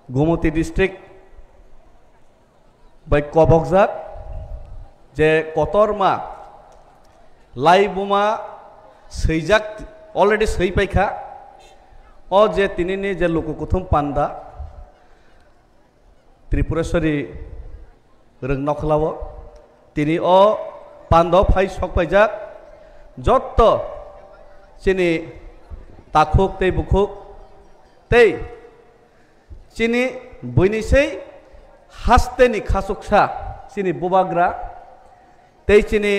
गुमती district बै कबकजाक जे कतरमा लाई बुमा सैजाक already सैपाइखा अ जे तिनिनि जे लुकुकुथुम पान्दा त्रिपुरेश्वरी रोंनखलाव तिनि अ पान्दाव phi सकपाइजाक जत्त चिनि ताखुक तै बुखुक तै चिनि बयनिसै हास्तेनि खासुकसा चिनि बुबाग्रा तै चिनि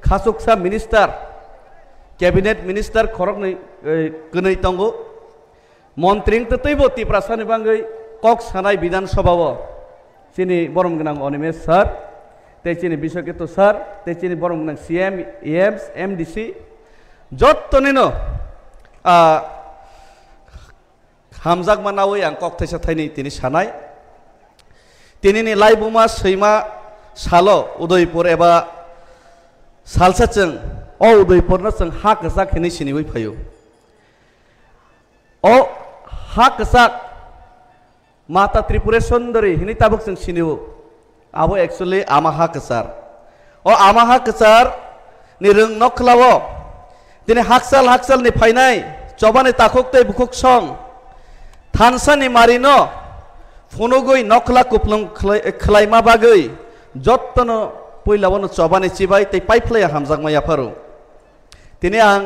खासुकसा मिनिस्टार कैबिनेट मिनिस्टार खरकनै गनै तंगो मन्त्रिंग तैबो तिप्रासानि बांगै कक सानाय विधानसभाव चिनि बरम गोनां अनिमेश सर तै चिनि बिश्वकेतु सर तै चिनि बरम गोनां सीएम एएम्स एमडीसी जत्तनिनो हामजाक मानावै आं कक थाइसा थाइनै तिनि सानाय तिनिनि लाइबुमा सैमा सालो उदयपुर एबा सालसाचों अ उदयपुरनो जों हा गोजाक हिनै सिनिवै फायो अ हा गोजाक माता त्रिपुरेश्वरी हिनै ताबुक जों सिनिवो आबो एक्चुअली आमा हा गोसार अ आमा हा गोसार नि रों नखलावो दिनै हाकसाल हाकसालनि फायनाय चबानि ताखुक तै बुखुक सं थानसानि मारिनो फनुगै नखला कुप्लुं खलायमा बागै जत्तनो पहिलावनो चबानि चिबाय तै पाइफ्लाया हामजाक माया फारु तिनि आं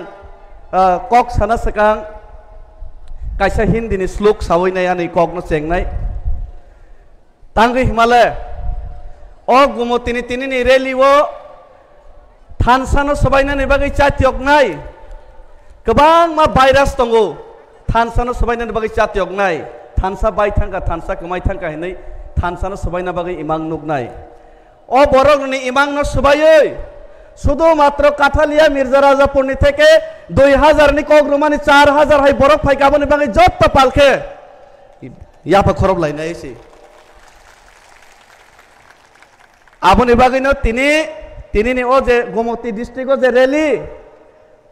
कक साना सकां कायसा हिन्दीनि श्लोक सावैनाय आनै ककनो चेंनाय तांगै हिमालय अ गुमतिनि तिनिनि रेलिवो थानसानो सबायनानै बागै चातियकनाय गोबां मा भाइरास दंगो थानसानो सबायनानै बागै चातियकनाय थानसा बाय थांगा थानसा कमाय थांगा हिनै थानसानो सबायना बागै इमां नुगनाय अ बरगनि इमांनो सबायै शुधु मात्र काठालिया मिर्जा राजापुरनि থেকে 2000 नि कग्रुमानि 4000 हाय बरफ फाय गाबनि बागै जत्त पालखे यापा खरब लायनाय एसे आबनि बागैनो तिनिनि ओ जे गोमती डिस्ट्रिक्ट ओ जे रैली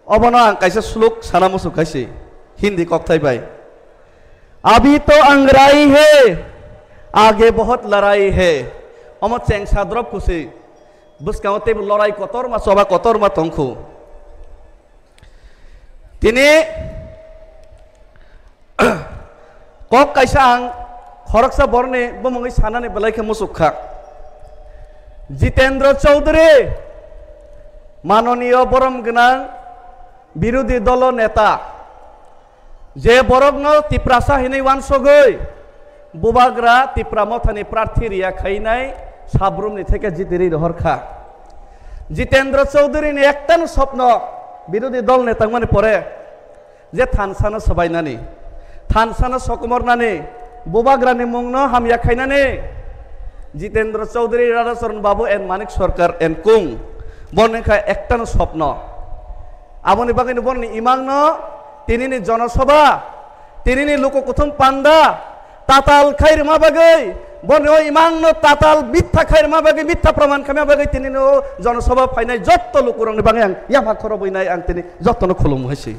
अबनो आं कायसे श्लोक साना मुसु खायसे हिंदी ककथाय बाय अभी तो अंगराई है आगे बहुत लड़ाई है अमो चेंग साद्रब खुशी बुसकाओ ते लड़ाई कतर मा सभा कतर मा तंखु तिनि कक कायसा आं खरकसा बरने बमंगै सानानै बलायखे मुसुखा जितेंद्र चौधरी माननीय बरम गोनां बिरोधी दल नेता जे बरगनो तिप्रासा हिनै वानसगै बुबाग्रा तिप्रा मथानि प्रार्थी रिया खाइनाय साब्रुमनि থেকে जितिरि रहरखा जितेंद्र चौधरीनि एकटानो स्वप्न बिरोधी दल नेता माने परे जे थानसानो सबायनानै थानसानो सकमरनानै बुबाग्रानि मुंनो हामया खाइनानै जितेंद्र चौधरी राधाचरण बाबू एन मानिक सरकार एन कुं बरनिखा एकटानो स्वप्न आबनि बागैनो बरनि इमांनो तिनिनि जनसभा तिनिनि लोककुथुम पान्दा ताताल खैरमा बागै बरनि इमांनो ताताल मिथ्या खैरमा बागै मिथ्या प्रमाण खामा बागै तिनिनो जनसभा फायनाय जत्त लोकुरंनि बागै आं याफा खरबैनाय आं तिनि जत्तनो खुलुम हैसै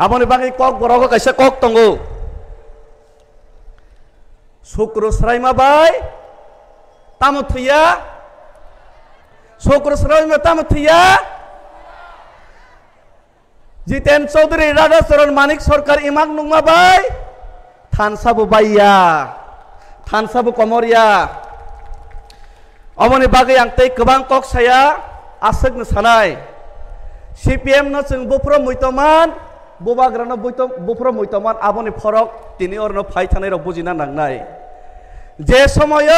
आबनि बागै कक बरगो कायसा कक तंगो शुक्र स्रायमा बाय तामथैया शुक्र स्रायमा तामथैया जितेन चौधरी राधाचरण मानिक सरकार इमाक नुमा बाय थानसाबो बायया थानसाबो कमरिया अमनि बागै आं तै गोबां कक साया आसगनो सानाय सीपीएम नो जों बुफ्रो मैतमान बुबाग्रानो बुफ्रो मैतमान आबनि फरक तिनि अरनो फाय थानाय र बुजिना नांनाय जे समय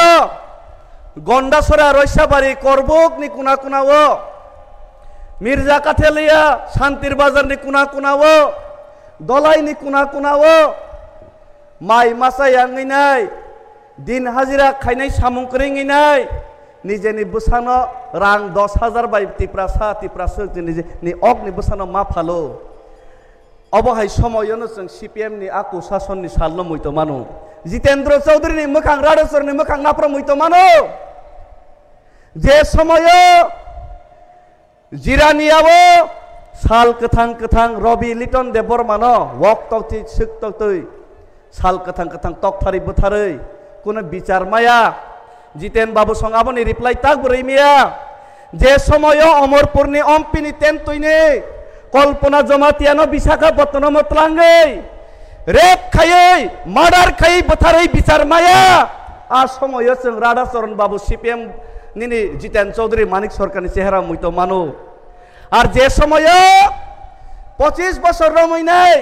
गंडासरा रयसाबारी करबुकनि कुना कुनावो मिर्जा काथेलिया शांतिर बाजारनि कुना कुनावो दलाइनि कुना कुनावो माइ मासा यांगैनाय दिन हाजिरा खायनाय सामुंकरिङैनाय निजेनि बुसानो रां 10,000 बाय तिप्रासो निजेनि अगनि बुसानो मा फालो अबहाय समयनो जों सीपीएम नि आकु शासननि सालनो मैतो मानो जितेंद्र चौधरी मोखां राधाचरणनि मोखां नाफ्रा मैतो मानो जे समय जिरानियावो साल कथां कथां रवि लिटन देव बर्मानो वक तक्ति सिक तक्ति साल कथां कथां तकथारि बुथारै कोनो बिचार माया जितेन बाबू संगाबनी रिप्लाई ताक बुरै मिया जे समय अमरपुरनि अम्पिनि तेनतुइनि कल्पना जमातियानो विशाखापत्तनम मतलांगै रेप खायै मार्डार खायै बुथारै बिचार माया आ समय जों राधाचरण बाबू सीपीएम निनि जितेन चौधरी मानिक सरकारनि चेहरा मुइतो मानो और जे समय 25 बছর रमैनाय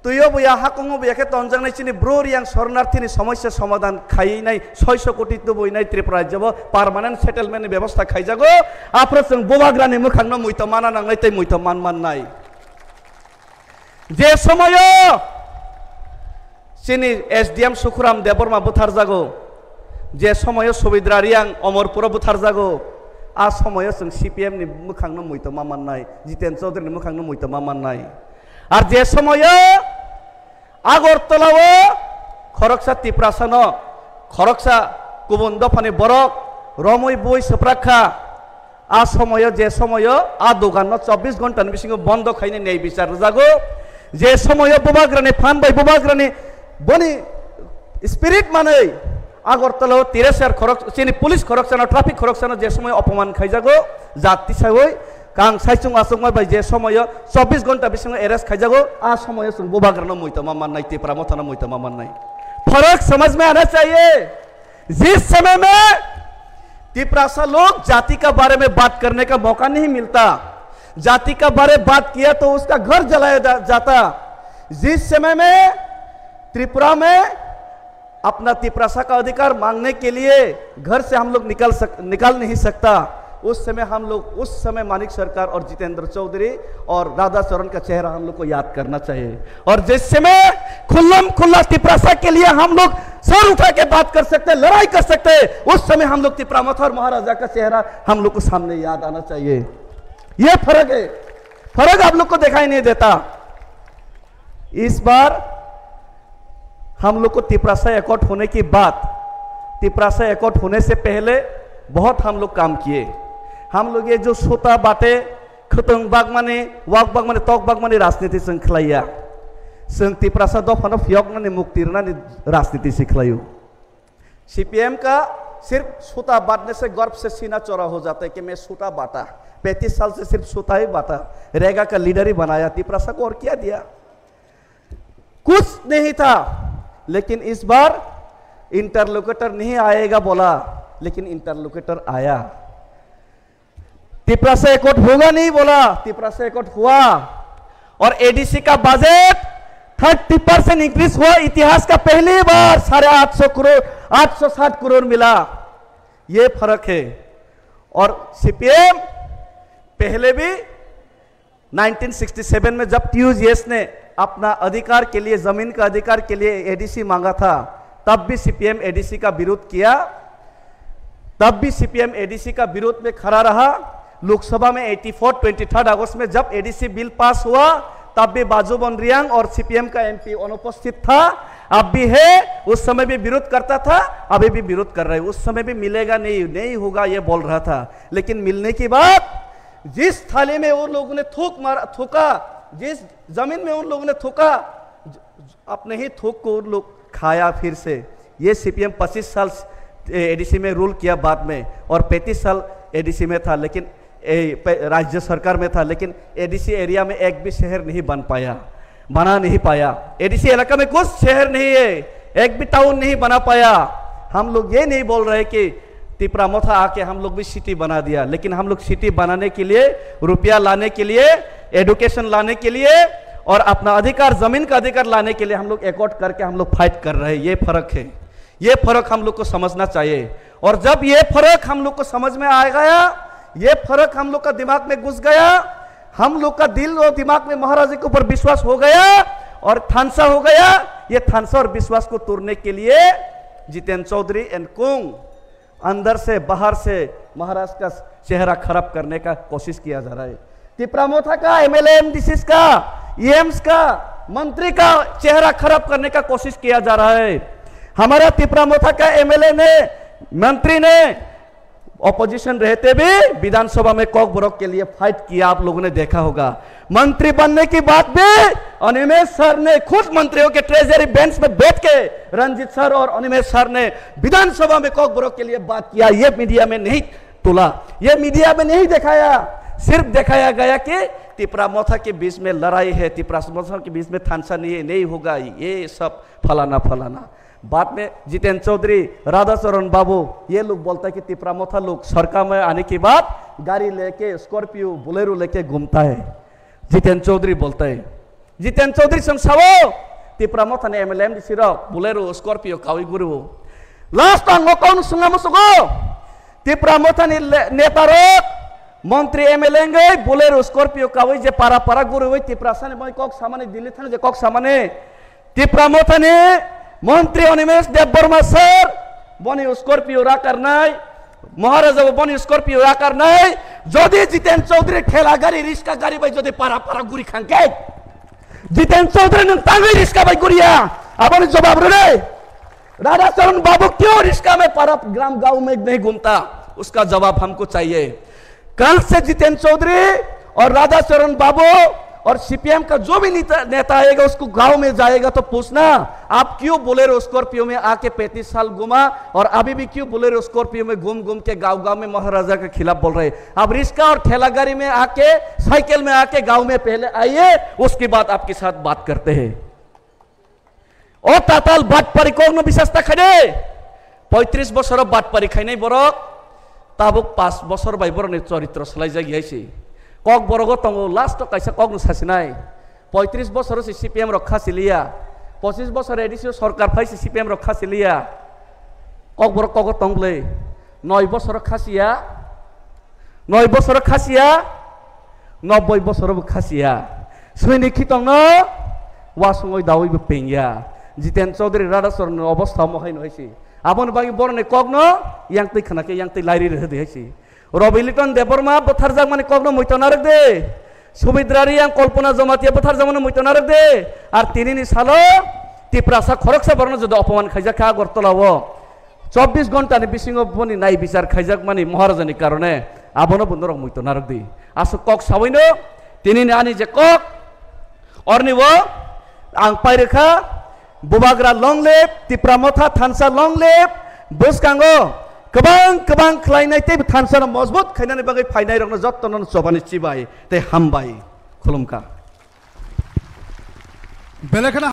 तुयो बुया हाकुंगो बुयाके तंजांनाय चिनि ब्रोरियां शरणार्थीनि समस्या समाधान खायैनाय 600 कोटी तो बयनाय त्रिपुरा राज्यबो पार्मानेंट सेटलमेंटनि व्यवस्था खायजागो आफ्रो जों बोबाग्रानि मोखांनो मुइतो माना नांनाय तै मुइतो माननाय जे समय चिनि एसडीएम सुखुराम देबबर्मा बुथार जागो जे समय सुबिद्रारियां अमरपुरा बुथार जागो आ समय जों सीपीएम नि मोखांनो मुइतो माननाय जितेन चौधरी मोखांनो मुइतो माननाय और जे समय आगरतलाव खरकसा तिप्रासान खरकसा गुबुन दफानि बरक रमै बय सप्राखा आ समय जे समय आ दোकान 24 घंटा बिसिंग बंद खायने न्याय विचार जागो जे समय बोबाग्रानि फान बाय बोबाग्रानि बनि स्पिरिट मानै आगरतलाव तिरेसार खरक चिनि पुलिस खरकसाना ट्राफिक खरकसाना जे समय अपमान खायजागो जाति सावै कां साइचुं आसुंगमा बाय जे समय 24 घंटा बिसिंग एरेस्ट खायजागो आ समय जों बोबाग्रानो मुइतो माननाय तिप्रा मथाना मुइतो माननाय फर्क समझ में आना चाहिए जिस समय में तिप्रासा लोग जाति का बारे में बात करने का मौका नहीं मिलता जाति का बारे में बात किया तो उसका घर जलाया जाता जिस समय में त्रिपुरा में अपना तिप्रासा का अधिकार मांगने के लिए घर से हम लोग निकाल नहीं सकता उस समय मानिक सरकार और जितेंद्र चौधरी और राधाचरण का चेहरा हम लोग को याद करना चाहिए और जिस समय खुल्लम खुल्ला तिप्रासा के लिए हम लोग सर उठा के बात कर सकते लड़ाई कर सकते उस समय हम लोग तिप्रामथ और महाराजा का चेहरा हम लोग को सामने याद आना चाहिए ये फर्क है फर्क आप लोग को दिखाई नहीं देता इस बार हम लोग को तिप्रासा एकॉर्ड होने की बात तिप्रासा एकॉर्ड होने से पहले बहुत हम लोग काम किए हम लोग ये जो सोता बाटे खतंग बागमाने वाक बागमाने तक बागमाने राजनीति सिंखलाया जों तिप्रासा दफानो फियकनानै मुक्तिरनानै राजनीति सिखलायो सीपीएम का सिर्फ सोता बांटने से गर्व से सीना चौड़ा हो जाता है कि मैं सोता बांटा 35 साल से सिर्फ सोता ही बांटा रेगा का लीडर ही बनाया तिप्रासा को और क्या दिया कुछ नहीं था लेकिन इस बार इंटरलोकेटर नहीं आएगा बोला लेकिन इंटरलोकेटर आया तिप्रासा एकॉर्ड होगा नहीं बोला तिप्रासा एकॉर्ड हुआ और एडीसी का बजट 30% इंक्रीज हुआ इतिहास का पहली बार 850 करोड़ 860 करोड़ मिला ये फर्क है और सीपीएम पहले भी 1967 में जब टीयूजीएस ने अपना अधिकार के लिए जमीन का अधिकार के लिए एडीसी मांगा था तब भी सीपीएम एडीसी का विरोध किया तब भी सीपीएम एडीसी का विरोध में खड़ा रहा लोकसभा में 23 अगस्त में जब एडीसी बिल पास हुआ तब भी बाजू बनरियांग और सीपीएम का एमपी अनुपस्थित था अब भी है उस समय भी विरोध करता था अभी भी विरोध कर रहे उस समय भी मिलेगा नहीं होगा ये बोल रहा था लेकिन मिलने की बात जिस थाली में उन लोगों ने थूका जिस जमीन में उन लोगों ने थूका अपने ही थूक को उन लोग खाया फिर से ये सीपीएम 25 साल एडीसी में रूल किया बाद में और 35 साल एडीसी में था लेकिन राज्य सरकार में था लेकिन एडीसी एरिया में एक भी शहर नहीं बना नहीं पाया एडीसी इलाका में कुछ शहर नहीं है एक भी टाउन नहीं बना पाया हम लोग ये नहीं बोल रहे कि तिप्रामथा आके हम लोग भी सिटी बना दिया लेकिन हम लोग सिटी बनाने के लिए रुपया लाने के लिए एडुकेशन लाने के लिए और अपना अधिकार जमीन का अधिकार लाने के लिए हम लोग एकॉर्ड करके हम लोग फाइट कर रहे हैं ये फर्क है ये फर्क हम लोग को समझना चाहिए और जब ये फर्क हम लोग को समझ में आ गया ये फर्क हम लोग का दिमाग में घुस गया हम लोग का दिल और दिमाग में महाराज के ऊपर विश्वास हो गया और थानसा हो गया ये थानसा और विश्वास को तोड़ने के लिए जितेंद्र चौधरी एंड कुंग अंदर से बाहर से महाराज का चेहरा खराब करने का कोशिश किया जा रहा है तिप्रामथा का एमएलए एमडीसी का ईएम्स का मंत्री का चेहरा खराब करने का कोशिश किया जा रहा है हमारा तिप्रामथा का एमएलए ने मंत्री ने ऑपोजिशन रहते भी विधानसभा में कॉक ब्रोक के लिए फाइट किया आप लोगों ने देखा होगा मंत्री बनने की बात भी अनिमेश सर ने खुद मंत्रियों के ट्रेजरी बेंच में बैठ के रंजीत सर और अनिमेश सर ने विधानसभा में कोकबरो के लिए बात किया। ये मीडिया में नहीं तुला, ये मीडिया में नहीं दिखाया, सिर्फ दिखाया गया कि तिप्रामोथा के बीच में लड़ाई है, तिप्रामोथा के बीच में थानसा नहीं होगा, ये सब फलाना फलाना। बाद में जितेंद्र चौधरी, राधाचरण बाबू ये लोग बोलता है कि तिप्रामोथा लोग सरकार में आने के बाद गाड़ी लेके स्कॉर्पियो बोलेरो लेके घूमता है। जितेंद्र चौधरी बोलता है, जितेंद्र चौधरी संसावो तिप्रामोथा ने MLM दिसिरो बोलेरो स्कॉर्पियो कावी गुरु लास्ट अंगो कौन सुंगा मुसुगो तिप्रामोथा ने नेतारो मंत्री MLA बोलेरो स्कॉर्पियो कावी जे पारा पारा गुरु हुई तिप्रासा ने मैं कौक सामाने दिल्ली थाने जे कौक सामाने तिप्रामोथा ने मंत्री अनिमेश देवबर्मा सर बनी स्कॉर्पियो रा करनाय महाराजा बनी स्कॉर्पियो रा करनाय जदि जितेंद्र चौधरी ठेला गाड़ी रिक्शा गाड़ी भाई जदि पारा पारा गुरी खांके जितेंद्र चौधरी ने तांगे रिक्शा भाई गुरिया आपने जवाब रे राधाचरण बाबू क्यों रिक्शा में पारा ग्राम गांव में नहीं घूमता, उसका जवाब हमको चाहिए। कल से जितेंद्र चौधरी और राधाचरण बाबू और CPM का जो भी नेता आएगा उसको गांव में जाएगा तो पूछना आप क्यों बोलेरो स्कॉर्पियो में आके 35 साल घुमा और अभी भी क्यों बोलेरो स्कॉर्पियो में घूम घूम के गांव गांव में महाराजा के खिलाफ बोल रहे। अब रिक्शा और ठेला गाड़ी में आके साइकिल में आके गांव में पहले आइए, उसके बाद आपके साथ बात करते हैं। ओ ताताल बात परिकोग्न विशेषता खडे 35 বছর बात परीक्षा नहीं बरक ताबुक 5 বছর बाई बरने चरित्र सलाई जागियाइसे कक बरगो तंगो लास्ट कैसा कक न सासिनाय 35 বছর से CPM रखा सिलिया 25 বছর एडिसि सरकार फाइसे CPM रखा सिलिया कक बर कक तंगले 9 বছর खासिया 9 বছর खासिया 90 বছর खासिया सुनिखि तंग वासुङै दावैबो पेंगिया जितेंद्र चौधरी राधाचरण अवस्था महाय नहैसि आबन बागी बरने कग्न यांगतै खनाके यांगतै लाइरि रहदे हैसि रबिलिटन देवबर्मा बथारजाक माने कग्न मैतना रख दे सुमिद्रारी आं कल्पना जमातिया बथारजाक माने मैतना रख दे आर तिनिनि सालो तिप्रासा खरकसा बरन जदि अपमान खाइजा खा गरतलावो 24 घंटा नि बिसिङो पनि नाय बिचार खाइजाक माने महाराजानि कारणे आबनो बन्दर मैतना रख दे आसु कक सावैनो तिनिनि आनि जे कक अर्निवो आं पाइरेखा बुबाग्रा लंगलेप तिप्रामोथा थानसा लंगलेप बसकांगो गोबां गोबां खलायनाय ते थानसा मजबूत खायनानै बागै फायनाय रंनो जत्तन चबानि चिबाय ते हामबाय खुलुमखा।